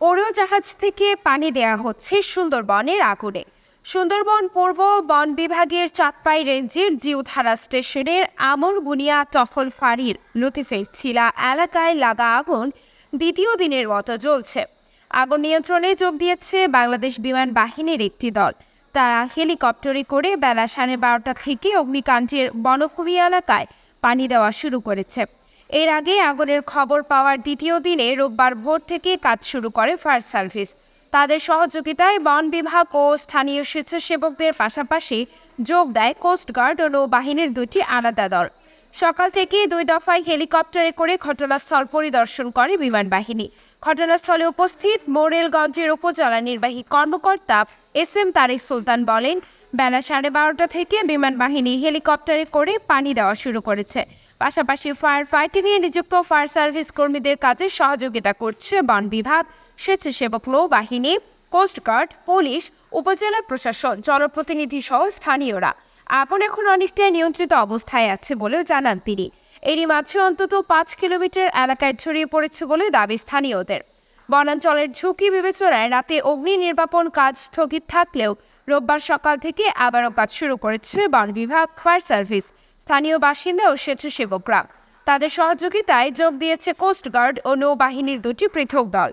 উড়োজাহাজ থেকে পানি দেয়া হচ্ছে সুন্দরবনের আগুনে। সুন্দরবন পূর্ব বন বিভাগের চাঁদপাই রেঞ্জের জিউথারা স্টেশনের আমর বুনিয়া টহল ফাঁড়ির লতিফেরছিলা এলাকায় লাগা আগুন দ্বিতীয় দিনের মতো জ্বলছে। আগুন নিয়ন্ত্রণে যোগ দিয়েছে বাংলাদেশ বিমান বাহিনীর একটি দল। তারা হেলিকপ্টারে করে বেলা 12:30 থেকে অগ্নিকাণ্ডের বনভূমি এলাকায় পানি দেওয়া শুরু করেছে। এর আগে আগুনের খবর পাওয়ার দ্বিতীয় দিনে রোববার ভোর থেকে কাজ শুরু করে ফায়ার সার্ভিস। তাদের সহযোগিতায় বন বিভাগ ও স্থানীয় স্বেচ্ছাসেবকদের পাশাপাশি যোগ দেয় কোস্টগার্ড ও নৌবাহিনীর দুটি আলাদা দল। সকাল থেকে 2 দফায় হেলিকপ্টারে করে ঘটনাস্থল পরিদর্শন করে বিমান বাহিনী। ঘটনাস্থলে উপস্থিত মোরেলগঞ্জের উপজেলা নির্বাহী কর্মকর্তা এস তারিক সুলতান বলেন, বেলা 12:30 থেকে বিমান বাহিনী হেলিকপ্টারে করে পানি দেওয়া শুরু করেছে। পাশাপাশি ফায়ার ফাইটিংয়ে নিযুক্ত ফায়ার সার্ভিস কর্মীদের কাজে সহযোগিতা করছে বন বিভাগ, স্বেচ্ছাসেবক নৌবাহিনী, কোস্টগার্ড, পুলিশ, উপজেলা প্রশাসন, জনপ্রতিনিধি সহ স্থানীয়রা। আগুন এখন অনেকটাই নিয়ন্ত্রিত অবস্থায় আছে বলেও জানান তিনি। এরই মাঝে অন্তত 5 কিলোমিটার এলাকায় ছড়িয়ে পড়েছে বলে দাবি স্থানীয়দের। বনাঞ্চলের ঝুঁকি বিবেচনায় রাতে অগ্নি নির্বাপন কাজ স্থগিত থাকলেও রোববার সকাল থেকে আবারও কাজ শুরু করেছে বন বিভাগ, ফায়ার সার্ভিস, স্থানীয় বাসিন্দা ও স্বেচ্ছাসেবকরা। তাদের সহযোগিতায় যোগ দিয়েছে কোস্টগার্ড ও নৌবাহিনীর দুটি পৃথক দল।